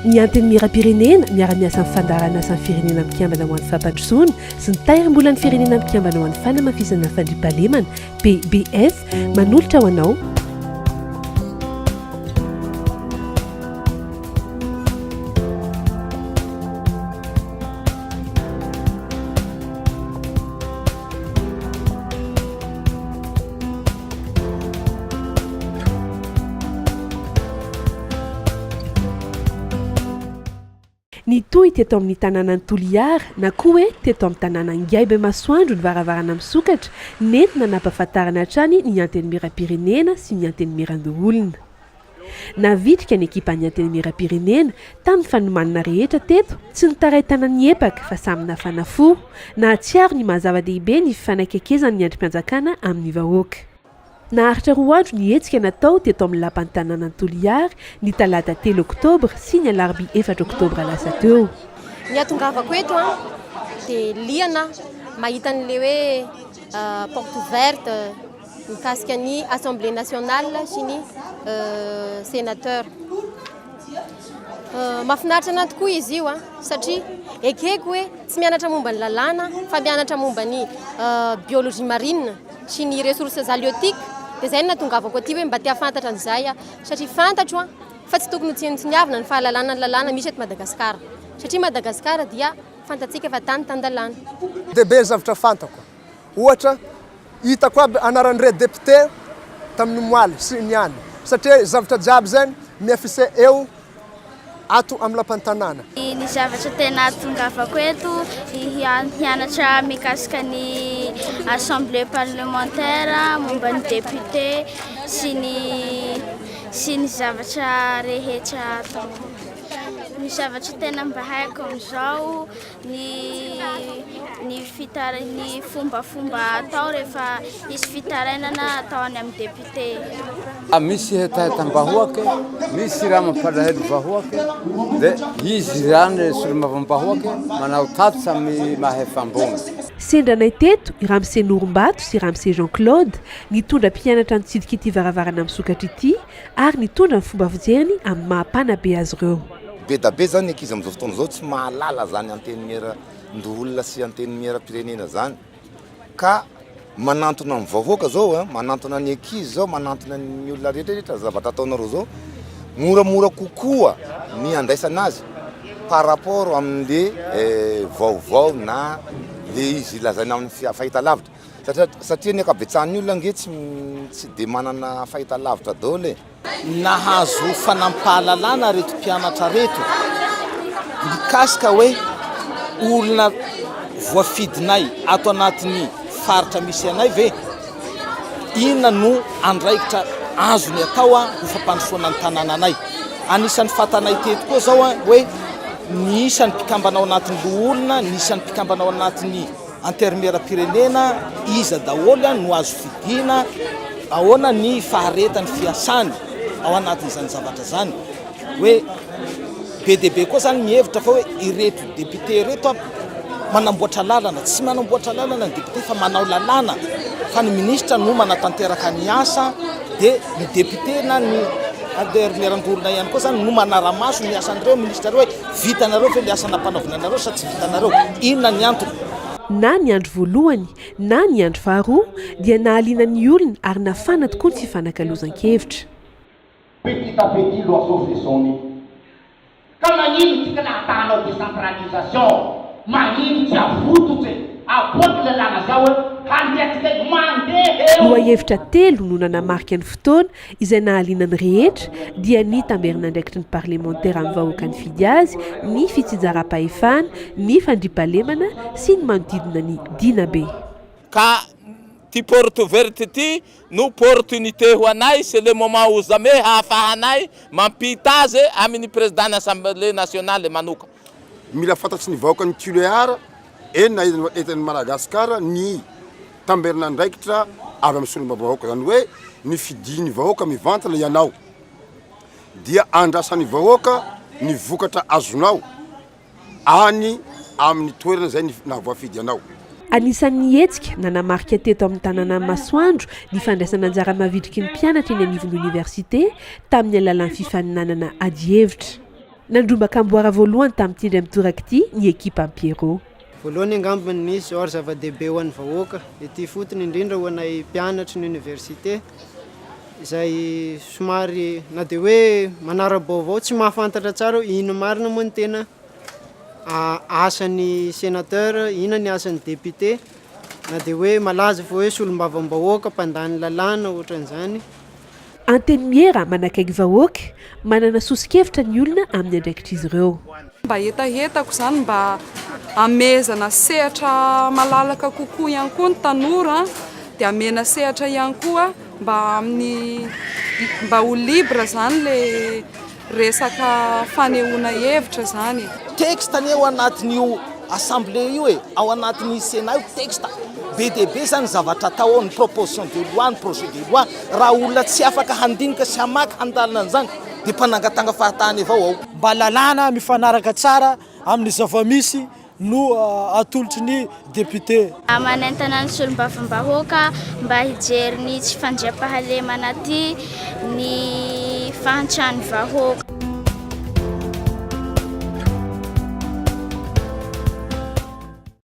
Ny anteny miram-pirenena miara-miasa amin'ny fandaharana asan'ny firenena mikambana ho an'ny fampandrosoana sy ny tairim-bolan'ny firenena mikambana ho an'ny fanamafisana fandriampahalemana PBF manolotra ho anao. Ny toy teto amin'ny tanàna ny Toliara na koa hoe teto amin'ny tanàna Ngaibe Masoandro ny varavarana misokatra nentina nampahafantarana hatrany ny anteny miram-pirenena sy ny anteny mirandoolona. Navitrika ny ekipa ny anteny miram-pirenena tamin'ny fanomanana rehetra teto tsy nitaraitana ny epaka fa samy nafanafo na hatsiaro ny mahazava-dehibe ny fifanakaikezany ny andrim-pianjakana amin'ny vahoaka. Naharitra 4 andro ny hetsika natao teto amin'ny lapan'ny tanàna ny Toliara ny talata 3 oktobra sy ny alarobia 4 oktobra lasa teo. Ny atongavako eto dia liana mahita an'ilay hoe porte ouverte mikasika ny Assemblée nationale sy ny sénateur. Mahafinaritra anahy tokoa izy io satria ekeko hoe tsy mianatra momba ny lalàna fa mianatra momba ny biologie marine sy ny ressources halieutiques. Dia izay no natongavako aty hoe mba tia fantatra an'izay satria fantatro fa tsy tokony tsiniavana ny fahalalàna ny lalàna misy eto Madagasikara. Satria Madagasikara dia fantatsika fa tany tandalàna. Be zavatra fantako. Ohatra hitako aby anaran'ireo député tamin'ny moaly sy ny any satria zavatra jiaby zany miafise eo ato amin'ny lapan'ny tanàna. Ny zavatra tena tongavako eto hianatra mikasika ny assemblée parlementaire momba ny député sy ny zavatra rehetra ataoko. Ny zavatra tena mba haiko amin'izao ny fombafomba atao rehefa isy fitarainana atao any amin'ny député. Misy hetahetam-bahoaka, misy raha mampalahelo vahoaka, dia izy zany solomavambahoaka manao tato samy mahefambona. Sendranay teto i Ramsey Nourombato sy Ramsey Jean-Claude nitondra mpianatra nitsidika ity varavarana misokatra ity ary nitondra ny fomba fijeriny amin'ny mahapana be azy ireo. Be da be zany ankizy amin'izao fotoana izao tsy mahalala zany anteny miaran-doolona sy anteny miaram-pirenena zany ka manantona amin'ny vahoaka zao manantona ny ankizy zao manantona ny olona rehetrarehetra zavatra ataonareo zao moramora kokoa ny andraisana azy par rapport amin'le vaovao na le izy lazaina amin'ny fahitalavitra satria ny akabetsahan'ny olona nge tsy de manana fahitalavitra daholo nahazo fanampahalalana reto mpianatra reto mikasika hoe olona voafidinay ato anatin'ny faritra misy anay ve inona no andraikitra azony atao ho fampandrosoana ny tanàna anay. Anisan'ny fatanay teto koa zao hoe ny isan'ny mpikambana ao anatin'ny loolona ny isan'ny mpikambana ao anatin'ny antermiera-pirenena iza daholo no azo fidina ahoana ny faharetany fiasany ao anatin'izany zavatra zany hoe be dia be koa zany mihevitra fa hoe ireto député reto manamboatra lalana tsy manamboatra lalana ny député fa manao lalàna fa ny ministra no manatanteraka ny asa dia ny député na ny antermiera-ndolona ihany koa zany no manara-maso ny asan'ireo ministra reo hoe vitanareo ve le asa nampanaovina anareo sa tsy vitanareo inona ny antony. Na ny andro voalohany na ny andro faharoa dia nahaliana ny olona ary nafana tokoa ny fifanankalozan-kevitra. Petit à petit l'oiseau fait son nid. Ka magnino tsika nahatanao décentralisation magnino tsy avototsy aboaky lalàna zao handehatsika mandeha Lohahevitra telo no nanamarika ny fotoana izay nahaliana ny rehetra dia ny tamberin'andraikitry ny parlementaire amin'ny vahoaka ny fidy azy, ny fitsinjaram-pahefana, ny fandriampahalemana sy ny manodidina ny dinabe. Ka ty porte ouverte ty no opportunité ho anay c'est le moment où jamais hahafahanay mampita azy amin'ny président ny assemblée nationale manoka. Mila fantatsy ny vahoaka ny Toliara na etan'ny Madagasikara ny tamberin'andraikitra avy amin'ny solombavam-bahoaka zany hoe ny fidiny vahoaka mivantana ianao dia andrasan'ny vahoaka ny vokatra azonao any amin'ny toerana zay na voafidy anao. Anisan'ny hetsika nanamarika teto amin'ny tanàna Masoandro ny fandraisana anjara mavidriky ny mpianatra eny anivon'ny université tamin'ny alalan'ny fifaninanana ady hevitra. nandrombaka amboara voalohany tamin'ity indray mitoraka ity ny ekipa Pierrot. Voalohany angambany nisy ohatra zava-dehibe ho an'ny vahoaka ity fotony indrindra ho anay mpianatra ny université izay somary na dia hoe manara-baovao tsy mahafantatra tsara ino marina moa ny tena asan'ny sénateur, ina ny asan'ny député, na dia hoe malaza fa hoe solombavam-bahoaka mpandany lalàna ohatran'izany. Antenimiera manakaiky vahoaka manana sosikevitra ny olona amin'ny andraikitr'izy ireo. Mba hetahitako zany mba amezana sehatra malalaka kokoa ihany koa ny tanora dia amena sehatra ihany koa mba ho libre zany le resaka fanehoana hevitra zany. Texte ny ao anatin'io assemblée io ao anatin'ny Sénat io texte be dia be zany zavatra atao ao ny proposition de loi ny projet de loi raha olona tsy afaka handinika sy hamaky handalina an'izany dia mpanangatanga fahatany avao ao. Mba lalàna mifanaraka tsara amin'ny zava-misy no atolotry ny député. Manentana ny solombavam-bahoaka mba hijery ny tsy fandriam-pahalemana ty ny fahantrany vahoaka.